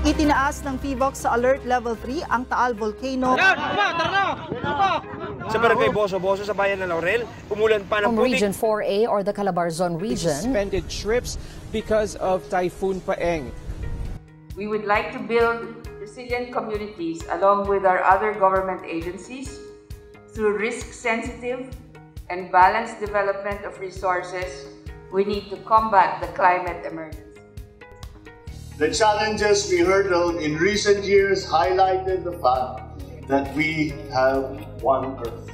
Itinaas ng PHIVOLCS sa Alert Level 3 ang Taal Volcano. Sa barangay Boso-Boso sa bayan ng Laurel, umulan pa ng From Region 4A or the Calabarzon region. Suspended trips because of Typhoon Paeng. We would like to build resilient communities along with our other government agencies through risk-sensitive and balanced development of resources. We need to combat the climate emergency. The challenges we hurdled in recent years highlighted the fact that we have one Earth.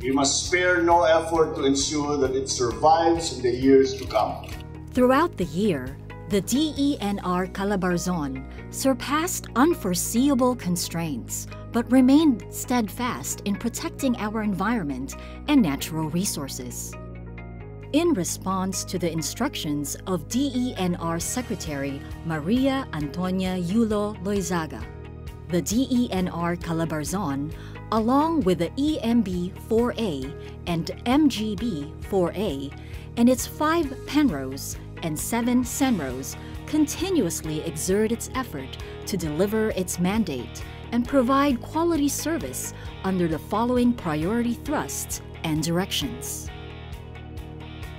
We must spare no effort to ensure that it survives in the years to come. Throughout the year, the DENR Calabarzon surpassed unforeseeable constraints, but remained steadfast in protecting our environment and natural resources. In response to the instructions of DENR Secretary Maria Antonia Yulo Loizaga, the DENR Calabarzon, along with the EMB-4A and MGB-4A, and its 5 Penros and 7 Senros, continuously exert its effort to deliver its mandate and provide quality service under the following priority thrusts and directions.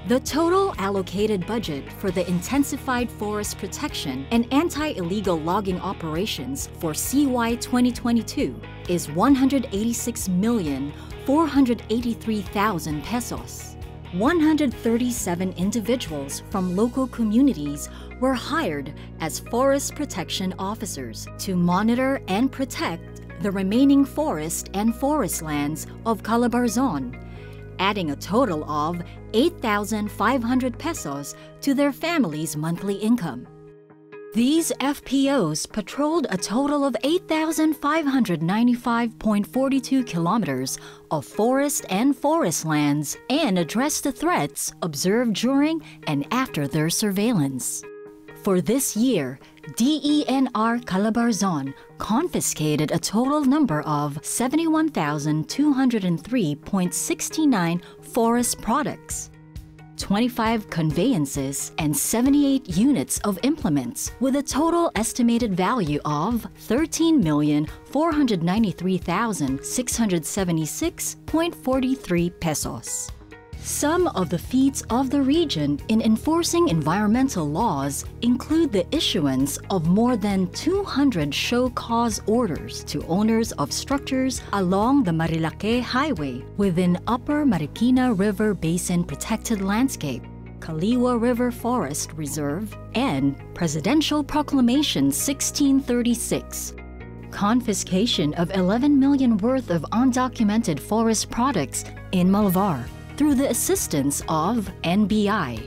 The total allocated budget for the intensified forest protection and anti-illegal logging operations for CY 2022 is 186,483,000 pesos. 137 individuals from local communities were hired as forest protection officers to monitor and protect the remaining forest and forest lands of Calabarzon, adding a total of 8,500 pesos to their family's monthly income. These FPOs patrolled a total of 8,595.42 kilometers of forest and forest lands and addressed the threats observed during and after their surveillance. For this year, DENR Calabarzon confiscated a total number of 71,203.69 forest products, 25 conveyances, and 78 units of implements with a total estimated value of 13,493,676.43 pesos. Some of the feats of the region in enforcing environmental laws include the issuance of more than 200 show cause orders to owners of structures along the Marilake Highway within Upper Marikina River Basin Protected Landscape, Kaliwa River Forest Reserve, and Presidential Proclamation 1636. Confiscation of 11 million worth of undocumented forest products in Malvar through the assistance of NBI.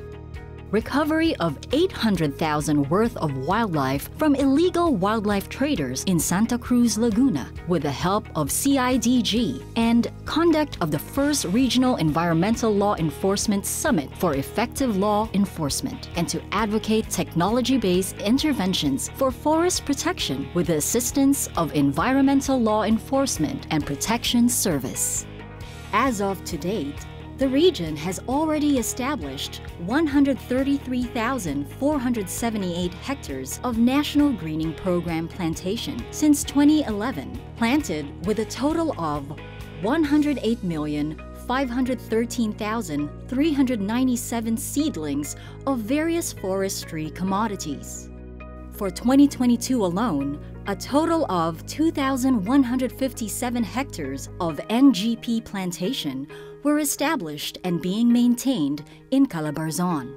Recovery of 800,000 worth of wildlife from illegal wildlife traders in Santa Cruz, Laguna with the help of CIDG, and conduct of the first Regional Environmental Law Enforcement Summit for effective law enforcement and to advocate technology-based interventions for forest protection with the assistance of Environmental Law Enforcement and Protection Service. As of to date, the region has already established 133,478 hectares of National Greening Program plantation since 2011, planted with a total of 108,513,397 seedlings of various forestry commodities. For 2022 alone, a total of 2,157 hectares of NGP plantation were established and being maintained in Calabarzon.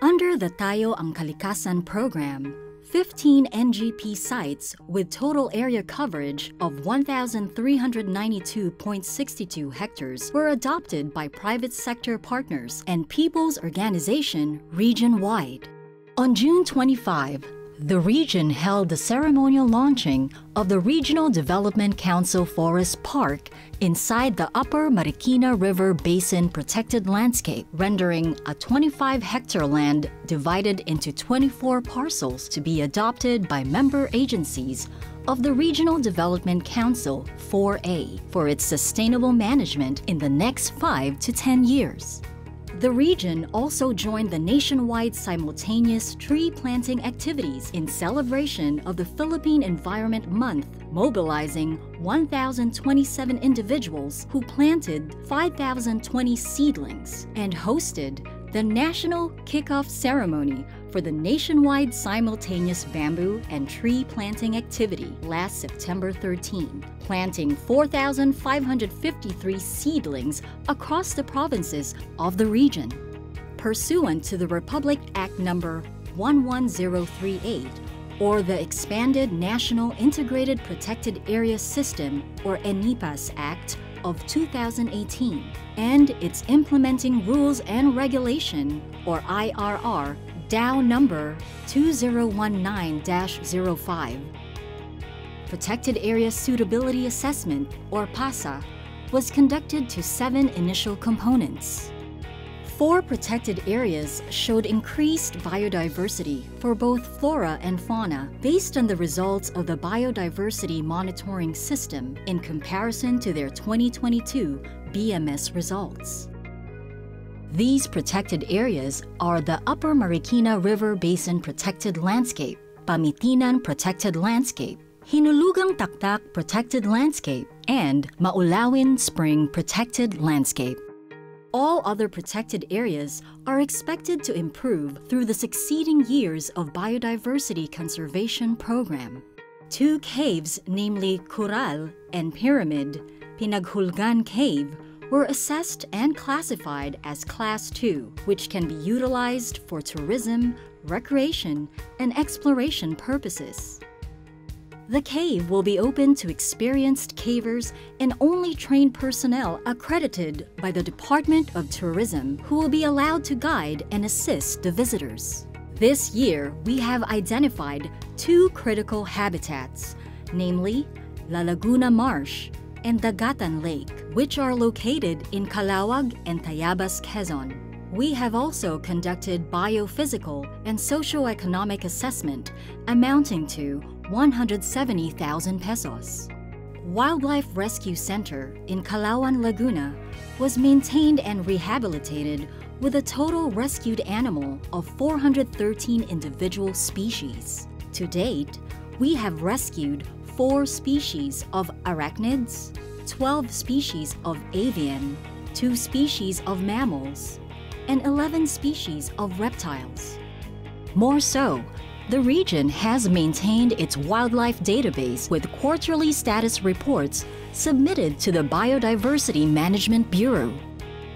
Under the Tayo ang Kalikasan program, 15 NGP sites with total area coverage of 1,392.62 hectares were adopted by private sector partners and people's organization region-wide. On June 25, the region held the ceremonial launching of the Regional Development Council Forest Park inside the Upper Marikina River Basin Protected Landscape, rendering a 25-hectare land divided into 24 parcels to be adopted by member agencies of the Regional Development Council 4A for its sustainable management in the next 5 to 10 years. The region also joined the nationwide simultaneous tree planting activities in celebration of the Philippine Environment Month, mobilizing 1,027 individuals who planted 5,020 seedlings and hosted the national kickoff ceremony for the nationwide simultaneous bamboo and tree planting activity last September 13, planting 4,553 seedlings across the provinces of the region. Pursuant to the Republic Act No. 11038, or the Expanded National Integrated Protected Area System, or ENIPAS Act of 2018, and its implementing rules and regulation, or IRR, DAO number 2019-05. Protected Area Suitability Assessment, or PASA, was conducted to 7 initial components. 4 protected areas showed increased biodiversity for both flora and fauna based on the results of the Biodiversity Monitoring System in comparison to their 2022 BMS results. These protected areas are the Upper Marikina River Basin Protected Landscape, Pamitinan Protected Landscape, Hinulugang Taktak Protected Landscape, and Maulawin Spring Protected Landscape. All other protected areas are expected to improve through the succeeding years of biodiversity conservation program. 2 caves, namely Kural and Pyramid, Pinaghulgan Cave, were assessed and classified as Class 2, which can be utilized for tourism, recreation, and exploration purposes. The cave will be open to experienced cavers and only trained personnel accredited by the Department of Tourism who will be allowed to guide and assist the visitors. This year, we have identified 2 critical habitats, namely La Laguna Marsh and Dagatan Lake, which are located in Calawag and Tayabas, Quezon. We have also conducted biophysical and socioeconomic assessment amounting to 170,000 pesos. Wildlife Rescue Center in Calauan, Laguna was maintained and rehabilitated with a total rescued animal of 413 individual species. To date, we have rescued 4 species of arachnids, 12 species of avian, 2 species of mammals, and 11 species of reptiles. More so, the region has maintained its wildlife database with quarterly status reports submitted to the Biodiversity Management Bureau.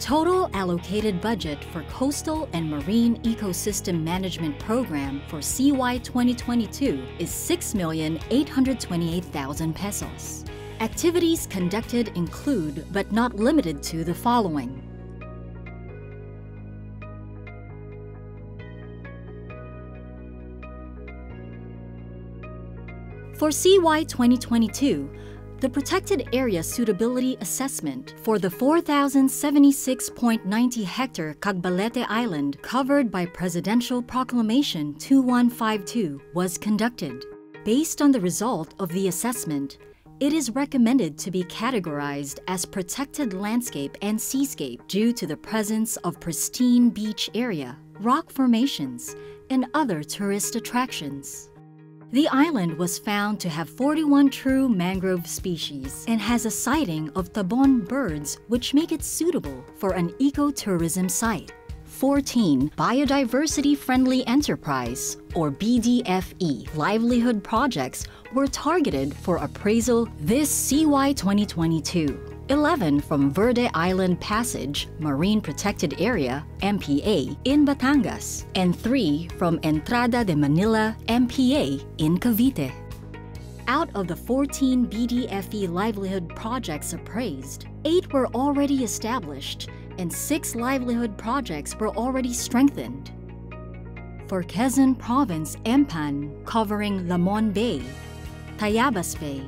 Total allocated budget for Coastal and Marine Ecosystem Management Program for CY 2022 is 6,828,000 pesos. Activities conducted include, but not limited to, the following. For CY 2022, the Protected Area Suitability Assessment for the 4,076.90-hectare Cagbalete Island covered by Presidential Proclamation 2152 was conducted. Based on the result of the assessment, it is recommended to be categorized as protected landscape and seascape due to the presence of pristine beach area, rock formations, and other tourist attractions. The island was found to have 41 true mangrove species and has a sighting of tabon birds which make it suitable for an ecotourism site. 14 Biodiversity-Friendly Enterprise, or BDFE, livelihood projects were targeted for appraisal this CY 2022. 11 from Verde Island Passage, Marine Protected Area, MPA, in Batangas, and 3 from Entrada de Manila, MPA, in Cavite. Out of the 14 BDFE livelihood projects appraised, 8 were already established and 6 livelihood projects were already strengthened. For Quezon Province, Empan, covering Lamon Bay, Tayabas Bay,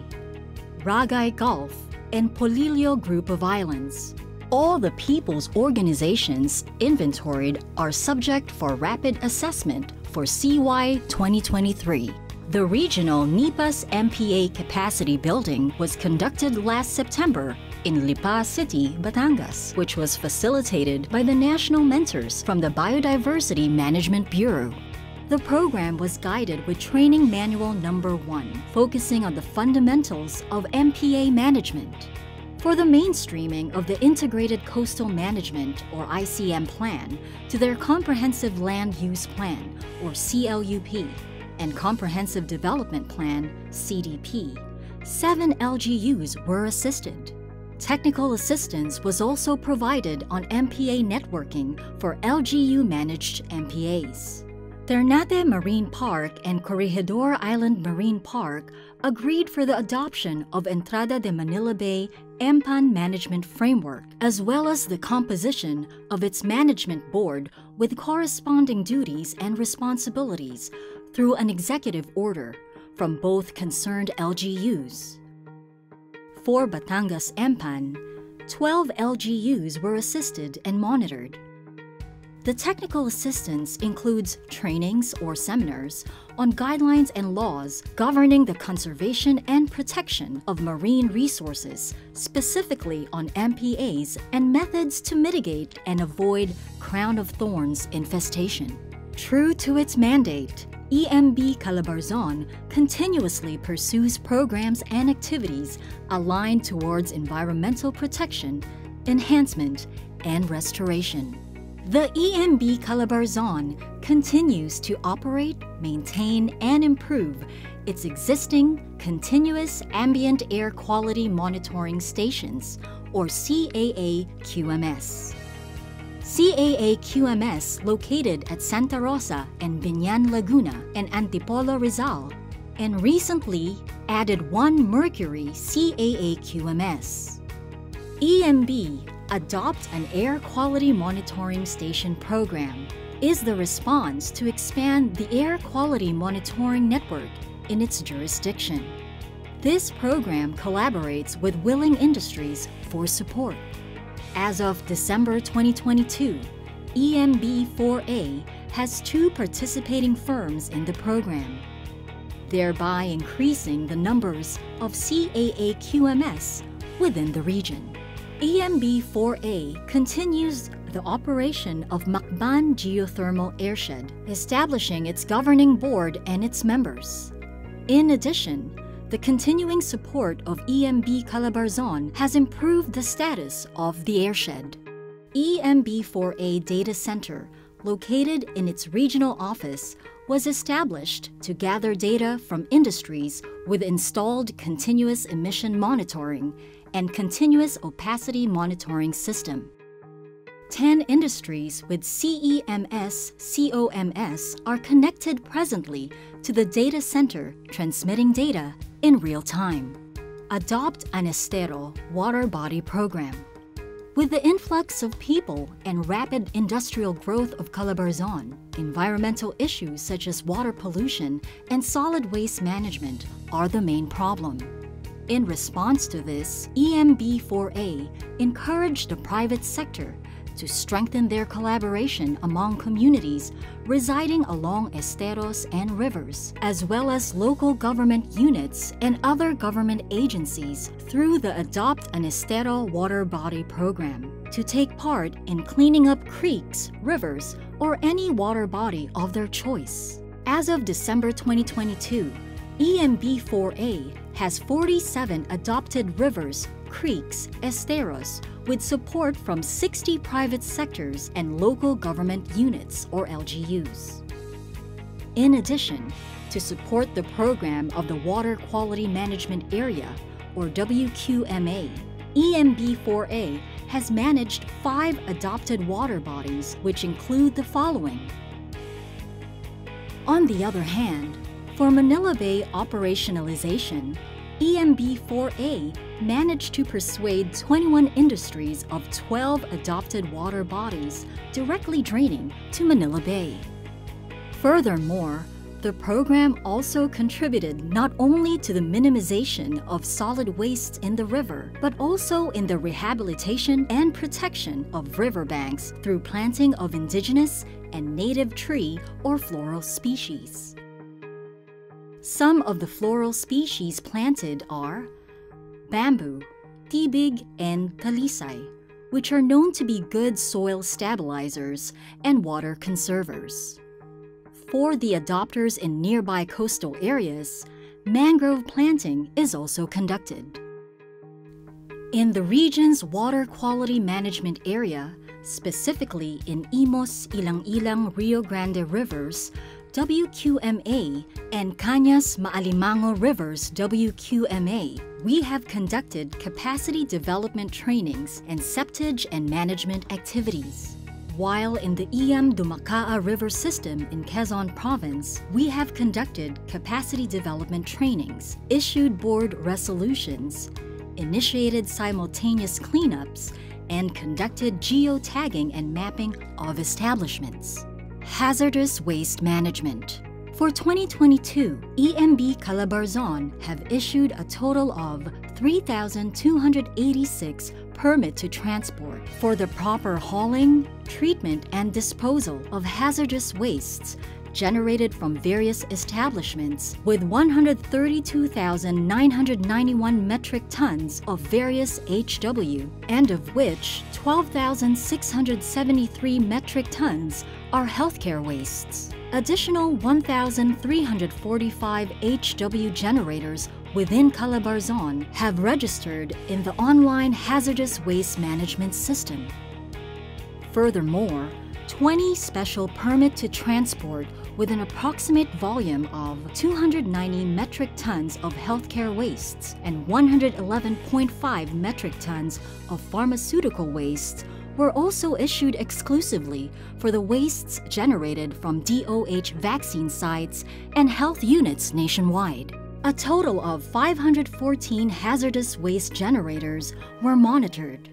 Ragay Gulf, and Polillo Group of Islands. All the people's organizations inventoried are subject for rapid assessment for CY 2023. The regional NIPAS MPA capacity building was conducted last September in Lipa City, Batangas, which was facilitated by the national mentors from the Biodiversity Management Bureau. The program was guided with Training Manual Number 1, focusing on the fundamentals of MPA management. For the mainstreaming of the Integrated Coastal Management, or ICM plan, to their Comprehensive Land Use Plan, or CLUP, and Comprehensive Development Plan, CDP, 7 LGUs were assisted. Technical assistance was also provided on MPA networking for LGU-managed MPAs. Ternate Marine Park and Corregidor Island Marine Park agreed for the adoption of Entrada de Manila Bay MPAN Management Framework, as well as the composition of its management board with corresponding duties and responsibilities through an executive order from both concerned LGUs. For Batangas MPAN, 12 LGUs were assisted and monitored. The technical assistance includes trainings or seminars on guidelines and laws governing the conservation and protection of marine resources, specifically on MPAs, and methods to mitigate and avoid crown of thorns infestation. True to its mandate, EMB Calabarzon continuously pursues programs and activities aligned towards environmental protection, enhancement, and restoration. The EMB Calabarzon continues to operate, maintain, and improve its existing Continuous Ambient Air Quality Monitoring Stations, or CAA-QMS. CAA-QMS, located at Santa Rosa and Biñan, Laguna, and Antipolo, Rizal, and recently added 1 Mercury CAA-QMS. EMB Adopt an Air Quality Monitoring Station program is the response to expand the air quality monitoring network in its jurisdiction. This program collaborates with willing industries for support. As of December 2022, EMB4A has 2 participating firms in the program, thereby increasing the numbers of CAA-QMS within the region. EMB4A continues the operation of Macban Geothermal Airshed, establishing its governing board and its members. In addition, the continuing support of EMB Calabarzon has improved the status of the airshed. EMB4A Data Center, located in its regional office, was established to gather data from industries with installed continuous emission monitoring and continuous opacity monitoring system. 10 industries with CEMS/COMS are connected presently to the data center, transmitting data in real time. Adopt an Estero water body program. With the influx of people and rapid industrial growth of Calabarzon, environmental issues such as water pollution and solid waste management are the main problem. In response to this, EMB4A encouraged the private sector to strengthen their collaboration among communities residing along esteros and rivers, as well as local government units and other government agencies through the Adopt an Estero water body program, to take part in cleaning up creeks, rivers, or any water body of their choice. As of December 2022, EMB4A has 47 adopted rivers, creeks, esteros, with support from 60 private sectors and local government units, or LGUs. In addition, to support the program of the Water Quality Management Area, or WQMA, EMB4A has managed 5 adopted water bodies, which include the following. On the other hand, for Manila Bay operationalization, EMB4A managed to persuade 21 industries of 12 adopted water bodies directly draining to Manila Bay. Furthermore, the program also contributed not only to the minimization of solid wastes in the river, but also in the rehabilitation and protection of riverbanks through planting of indigenous and native tree or floral species. Some of the floral species planted are bamboo, Tibig and Talisay, which are known to be good soil stabilizers and water conservers. For the adopters in nearby coastal areas, mangrove planting is also conducted. In the region's water quality management area, specifically in Imos, Ilang-Ilang, Rio Grande rivers, WQMA, and Cañas, Maalimango rivers, WQMA, we have conducted capacity development trainings and septage and management activities. While in the Dumaca'a River system in Quezon Province, we have conducted capacity development trainings, issued board resolutions, initiated simultaneous cleanups, and conducted geotagging and mapping of establishments. Hazardous waste management. For 2022, EMB Calabarzon have issued a total of 3,286 permit to transport for the proper hauling, treatment, and disposal of hazardous wastes generated from various establishments, with 132,991 metric tons of various HW, and of which 12,673 metric tons are healthcare wastes. Additional 1,345 HW generators within Calabarzon have registered in the online hazardous waste management system. Furthermore, 20 special permit to transport with an approximate volume of 290 metric tons of healthcare wastes and 111.5 metric tons of pharmaceutical wastes were also issued exclusively for the wastes generated from DOH vaccine sites and health units nationwide. A total of 514 hazardous waste generators were monitored.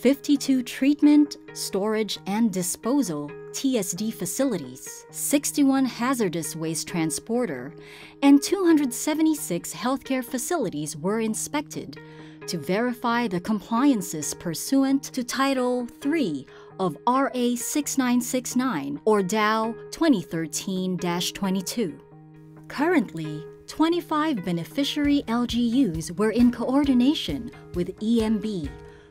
52 treatment, storage, and disposal TSD facilities, 61 hazardous waste transporter, and 276 healthcare facilities were inspected to verify the compliances pursuant to Title III of RA 6969 or DAO 2013-22. Currently, 25 beneficiary LGUs were in coordination with EMB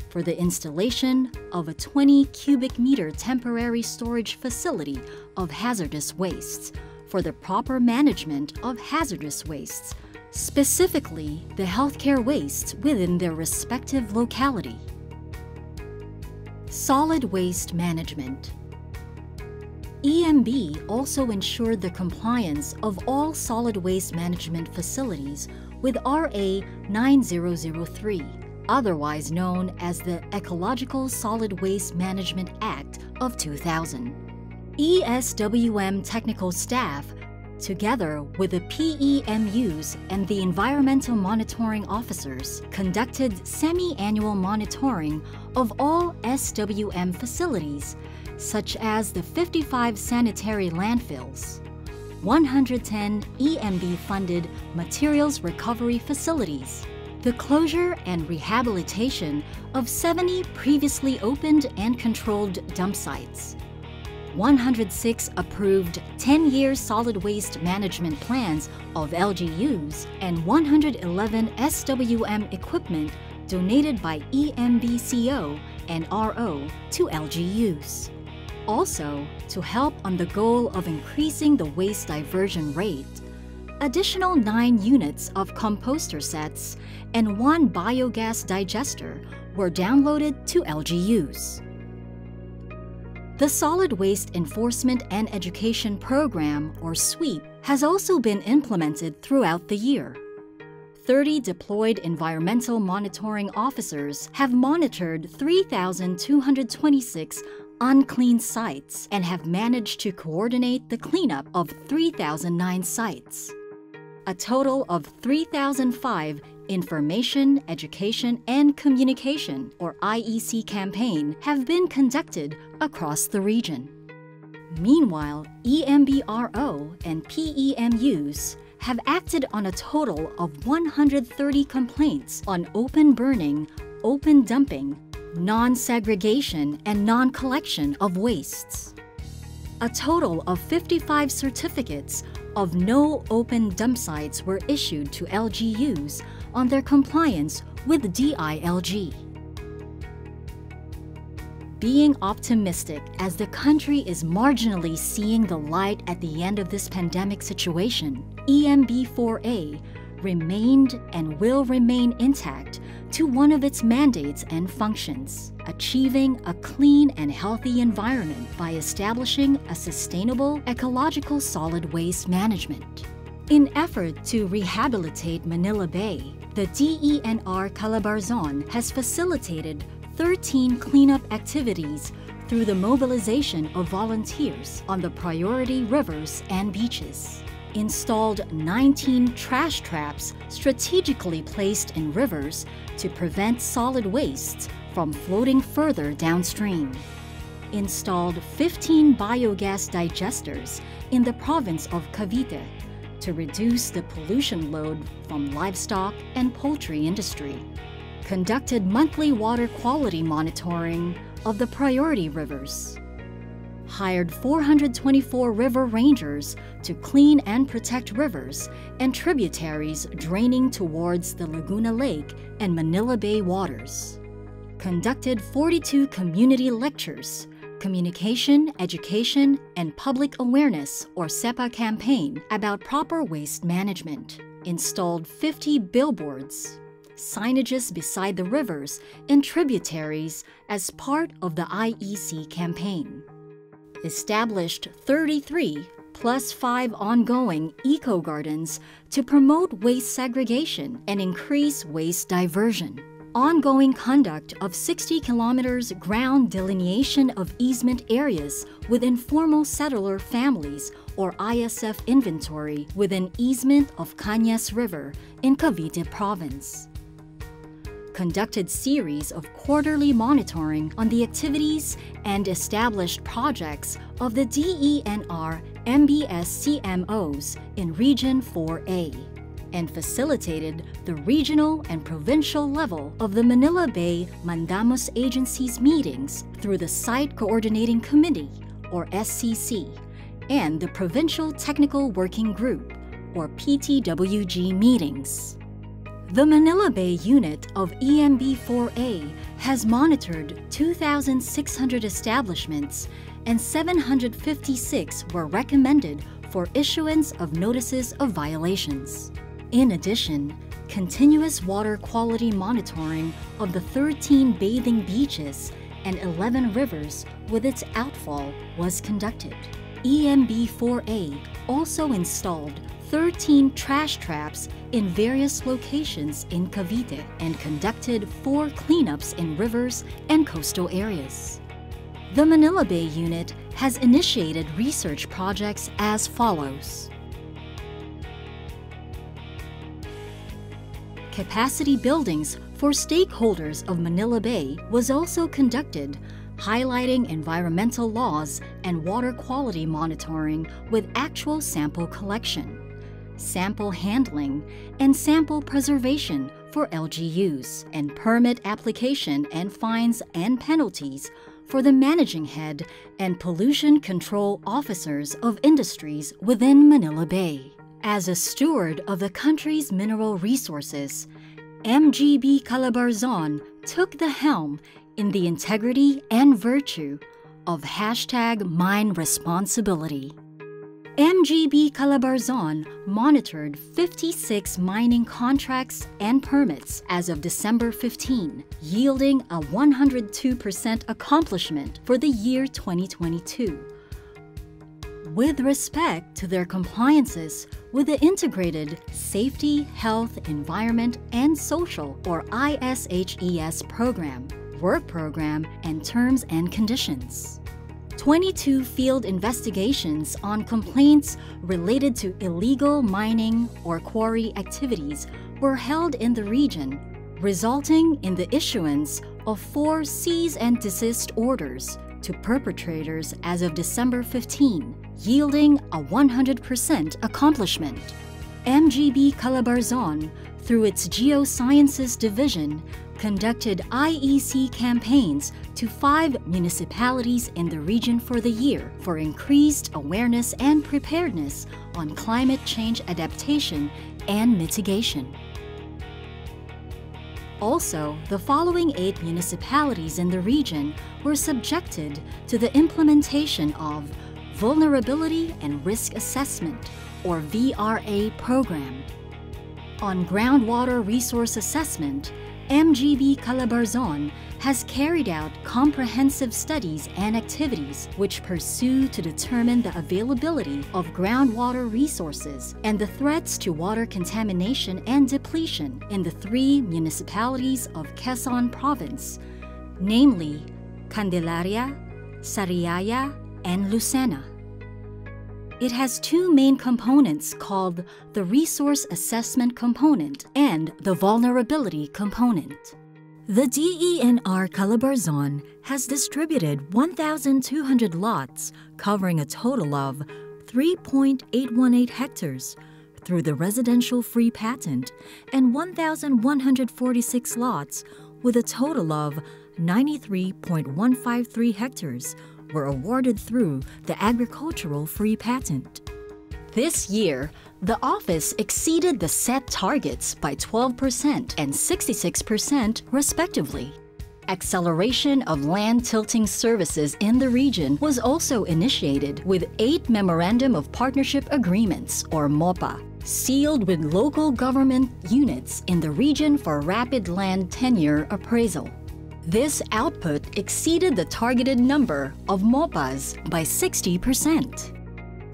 for the installation of a 20 cubic meter temporary storage facility of hazardous wastes for the proper management of hazardous wastes, specifically the healthcare wastes within their respective locality. Solid waste management. EMB also ensured the compliance of all solid waste management facilities with RA 9003, otherwise known as the Ecological Solid Waste Management Act of 2000. ESWM technical staff, together with the PEMUs and the environmental monitoring officers, conducted semi-annual monitoring of all SWM facilities, such as the 55 sanitary landfills, 110 EMB-funded materials recovery facilities, the closure and rehabilitation of 70 previously opened and controlled dump sites, 106 approved 10-year solid waste management plans of LGUs, and 111 SWM equipment donated by EMBCO and RO to LGUs. Also, to help on the goal of increasing the waste diversion rate, additional 9 units of composter sets and 1 biogas digester were downloaded to LGUs. The Solid Waste Enforcement and Education Program, or SWEEP, has also been implemented throughout the year. 30 deployed environmental monitoring officers have monitored 3,226 unclean sites and have managed to coordinate the cleanup of 3,009 sites. A total of 3,005 Information, Education, and Communication, or IEC campaign have been conducted across the region. Meanwhile, EMBRO and PEMUs have acted on a total of 130 complaints on open burning, open dumping, non-segregation, and non-collection of wastes. A total of 55 certificates of no open dump sites were issued to LGUs on their compliance with DILG. Being optimistic as the country is marginally seeing the light at the end of this pandemic situation, EMB4A remained and will remain intact to one of its mandates and functions, achieving a clean and healthy environment by establishing a sustainable ecological solid waste management. In effort to rehabilitate Manila Bay, the DENR Calabarzon has facilitated 13 cleanup activities through the mobilization of volunteers on the priority rivers and beaches, installed 19 trash traps strategically placed in rivers to prevent solid wastes from floating further downstream, installed 15 biogas digesters in the province of Cavite to reduce the pollution load from livestock and poultry industry, conducted monthly water quality monitoring of the priority rivers, hired 424 river rangers to clean and protect rivers and tributaries draining towards the Laguna Lake and Manila Bay waters, conducted 42 community lectures, communication, education, and public awareness or SEPA campaign about proper waste management, installed 50 billboards, signages beside the rivers and tributaries as part of the IEC campaign, established 33 plus 5 ongoing eco-gardens to promote waste segregation and increase waste diversion, ongoing conduct of 60 kilometers ground delineation of easement areas with informal settler families or ISF inventory within easement of Cañas River in Cavite Province, conducted series of quarterly monitoring on the activities and established projects of the DENR MBS CMOs in Region 4A, and facilitated the regional and provincial level of the Manila Bay Mandamus Agencies meetings through the Site Coordinating Committee, or SCC, and the Provincial Technical Working Group, or PTWG meetings. The Manila Bay unit of EMB4A has monitored 2,600 establishments and 756 were recommended for issuance of notices of violations. In addition, continuous water quality monitoring of the 13 bathing beaches and 11 rivers with its outfall was conducted. EMB4A also installed 13 trash traps in various locations in Cavite and conducted 4 cleanups in rivers and coastal areas. The Manila Bay unit has initiated research projects as follows. Capacity buildings for stakeholders of Manila Bay was also conducted, highlighting environmental laws and water quality monitoring with actual sample collection, sample handling, and sample preservation for LGUs, and permit application and fines and penalties for the managing head and pollution control officers of industries within Manila Bay. As a steward of the country's mineral resources, MGB Calabarzon took the helm in the integrity and virtue of #MineResponsibility. MGB Calabarzon monitored 56 mining contracts and permits as of December 15, yielding a 102% accomplishment for the year 2022. With respect to their compliances with the Integrated Safety, Health, Environment, and Social, or ISHES program, work program, and terms and conditions. 22 field investigations on complaints related to illegal mining or quarry activities were held in the region, resulting in the issuance of 4 cease and desist orders to perpetrators as of December 15, yielding a 100% accomplishment. MGB Calabarzon, through its Geosciences Division, conducted IEC campaigns to 5 municipalities in the region for the year for increased awareness and preparedness on climate change adaptation and mitigation. Also, the following 8 municipalities in the region were subjected to the implementation of Vulnerability and Risk Assessment, or VRA program. On groundwater resource assessment, MGB Calabarzon has carried out comprehensive studies and activities which pursue to determine the availability of groundwater resources and the threats to water contamination and depletion in the 3 municipalities of Quezon Province, namely Candelaria, Sariaya, and Lucena. It has 2 main components called the Resource Assessment Component and the Vulnerability Component. The DENR Calabarzon has distributed 1,200 lots covering a total of 3.818 hectares through the residential free patent and 1,146 lots with a total of 93.153 hectares were awarded through the agricultural free patent. This year, the office exceeded the set targets by 12% and 66% respectively. Acceleration of land tilting services in the region was also initiated with 8 Memorandum of Partnership Agreements, or MOPA, sealed with local government units in the region for rapid land tenure appraisal. This output exceeded the targeted number of MOPAs by 60%.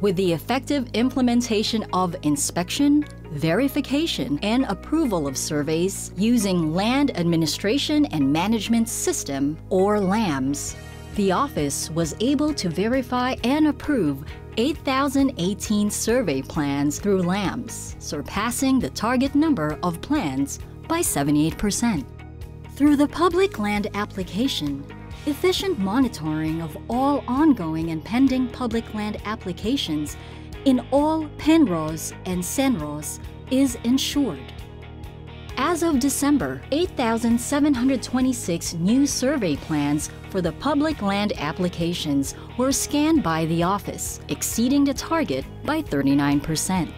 With the effective implementation of inspection, verification, and approval of surveys using Land Administration and Management System, or LAMS, the office was able to verify and approve 8,018 survey plans through LAMS, surpassing the target number of plans by 78%. Through the public land application, efficient monitoring of all ongoing and pending public land applications in all PENROs and CENROs is ensured. As of December, 8,726 new survey plans for the public land applications were scanned by the office, exceeding the target by 39%.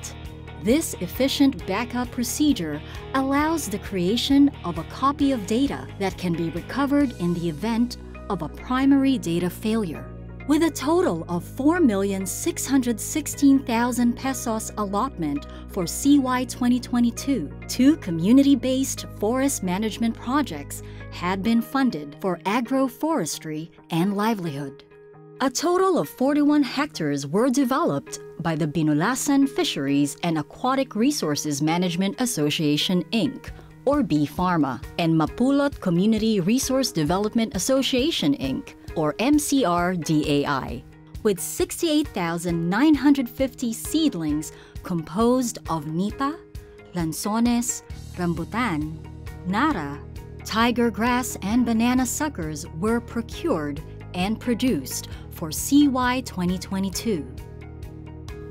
This efficient backup procedure allows the creation of a copy of data that can be recovered in the event of a primary data failure. With a total of 4,616,000 pesos allotment for CY 2022, 2 community-based forest management projects had been funded for agroforestry and livelihood. A total of 41 hectares were developed by the Binulasan Fisheries and Aquatic Resources Management Association, Inc., or B-Pharma, and Mapulot Community Resource Development Association, Inc., or MCR-DAI, with 68,950 seedlings composed of nipa, lanzones, rambutan, nara, tiger grass, and banana suckers were procured and produced for CY 2022.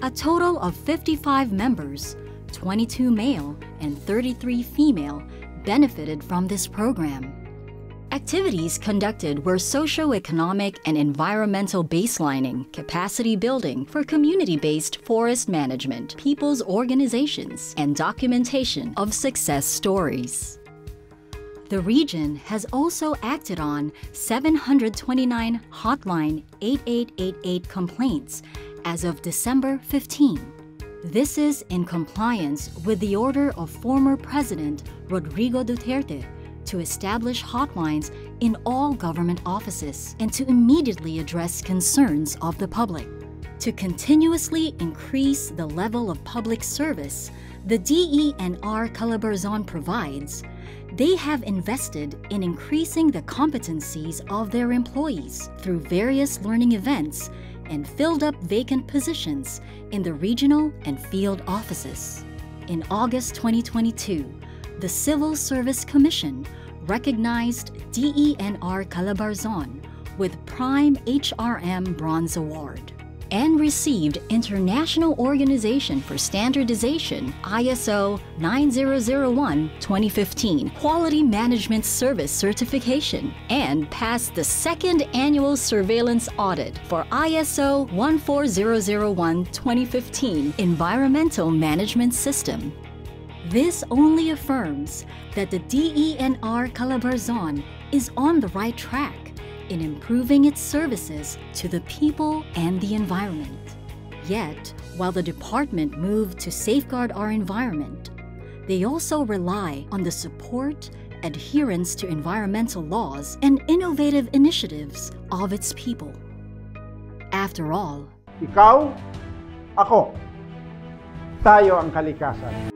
A total of 55 members, 22 male and 33 female, benefited from this program. Activities conducted were socio-economic and environmental baselining, capacity building for community-based forest management, people's organizations, and documentation of success stories. The region has also acted on 729 Hotline 8888 complaints as of December 15. This is in compliance with the order of former President Rodrigo Duterte to establish hotlines in all government offices and to immediately address concerns of the public. To continuously increase the level of public service the DENR Calabarzon provides, they have invested in increasing the competencies of their employees through various learning events and filled up vacant positions in the regional and field offices. In August 2022, the Civil Service Commission recognized DENR Calabarzon with Prime HRM Bronze Award and received International Organization for Standardization ISO 9001-2015 Quality Management Service Certification and passed the 2nd Annual Surveillance Audit for ISO 14001-2015 Environmental Management System. This only affirms that the DENR Calabarzon is on the right track in improving its services to the people and the environment. Yet, while the department moved to safeguard our environment, they also rely on the support, adherence to environmental laws, and innovative initiatives of its people. After all, ikaw, ako, tayo ang kalikasan.